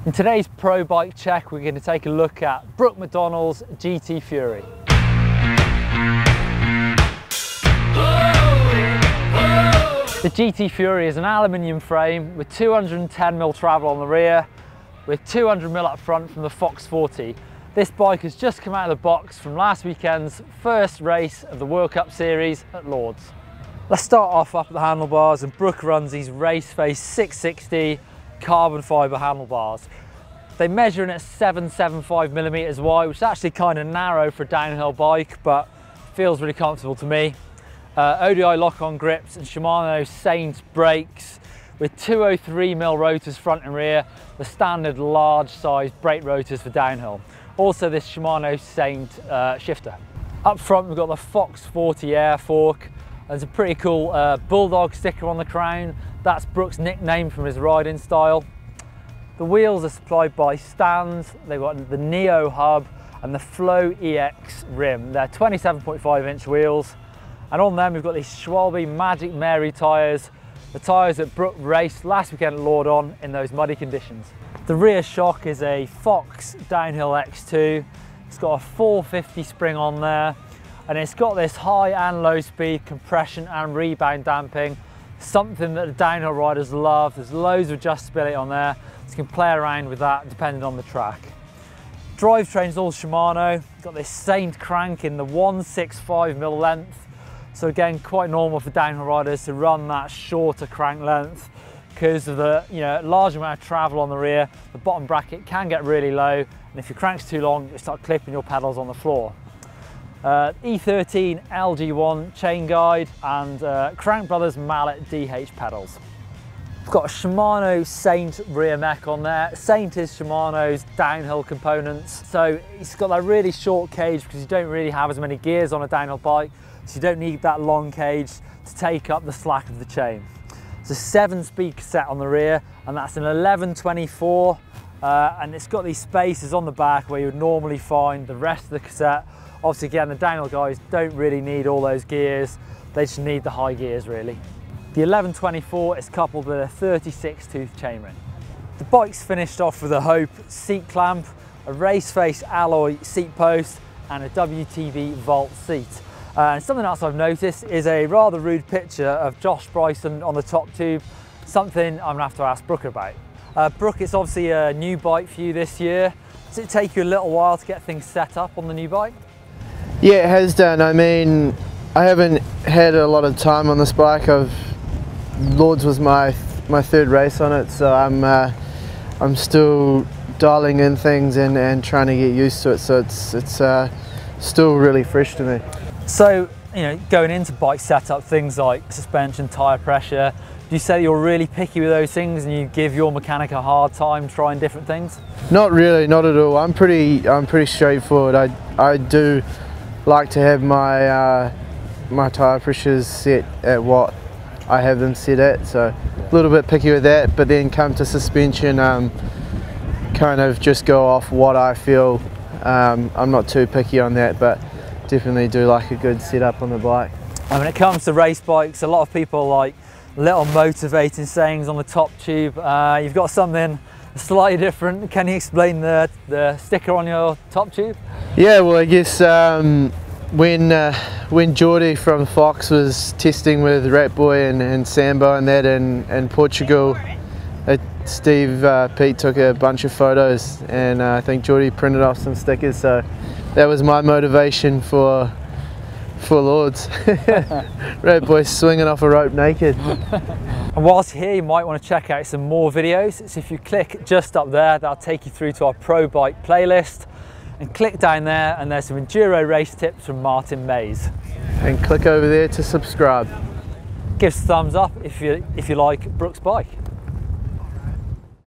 In today's pro bike check, we're going to take a look at Brook Macdonald's GT Fury. The GT Fury is an aluminium frame with 210mm travel on the rear, with 200mm up front from the Fox 40. This bike has just come out of the box from last weekend's first race of the World Cup Series at Lords. Let's start off up at the handlebars, and Brook runs these Race Face 660 carbon fibre handlebars. They measure in at 775mm wide, which is actually kind of narrow for a downhill bike, but feels really comfortable to me. ODI lock-on grips and Shimano Saint brakes with 203mm rotors front and rear, the standard large size brake rotors for downhill. Also this Shimano Saint shifter. Up front we've got the Fox 40 air fork. There's a pretty cool Bulldog sticker on the crown. That's Brook's nickname from his riding style. The wheels are supplied by Stan's. They've got the Neo hub and the Flow EX rim. They're 27.5-inch wheels. And on them we've got these Schwalbe Magic Mary tyres, the tyres that Brook raced last weekend at Lord in those muddy conditions. The rear shock is a Fox Downhill X2. It's got a 450 spring on there, and it's got this high and low speed compression and rebound damping, something that the downhill riders love. There's loads of adjustability on there, so you can play around with that depending on the track. Drivetrain's all Shimano. Got this Saint crank in the 165mm length, so again quite normal for downhill riders to run that shorter crank length because of the large amount of travel on the rear. The bottom bracket can get really low, and if your crank's too long you start clipping your pedals on the floor. E13 LG1 chain guide and Crank Brothers Mallet DH pedals. We've got a Shimano Saint rear mech on there. Saint is Shimano's downhill components, so it's got that really short cage because you don't really have as many gears on a downhill bike, so you don't need that long cage to take up the slack of the chain. It's a 7-speed cassette on the rear, and that's an 1124, and it's got these spaces on the back where you would normally find the rest of the cassette. Obviously again, the downhill guys don't really need all those gears, they just need the high gears really. The 1124 is coupled with a 36 tooth chainring. The bike's finished off with a Hope seat clamp, a Race Face alloy seat post and a WTB Vault seat. And something else I've noticed is a rather rude picture of Josh Bryson on the top tube, something I'm gonna have to ask Brook about. Brook, it's obviously a new bike for you this year. Does it take you a little while to get things set up on the new bike? Yeah, it has done. I mean, I haven't had a lot of time on this bike. Lords was my third race on it, so I'm still dialing in things and trying to get used to it. So it's still really fresh to me. So going into bike setup, things like suspension, tyre pressure, do you say that you're really picky with those things and you give your mechanic a hard time trying different things? Not really, not at all. I'm pretty straightforward. I do like to have my my tyre pressures set at what I have them set at, so a little bit picky with that, but then come to suspension, kind of just go off what I feel. I'm not too picky on that, but definitely do like a good setup on the bike. And when it comes to race bikes, a lot of people like little motivating sayings on the top tube. You've got something slightly different. Can you explain the sticker on your top tube? Yeah, well, I guess when Geordie from Fox was testing with Ratboy and Sambo and that in Portugal, Steve Pete took a bunch of photos, and I think Geordie printed off some stickers, so that was my motivation for Lords. Ratboy swinging off a rope naked. And whilst you're here, you might want to check out some more videos. So if you click just up there, that'll take you through to our Pro Bike playlist. And click down there and there's some enduro race tips from Martin Mays. And click over there to subscribe. Give us a thumbs up if you like Brook's bike.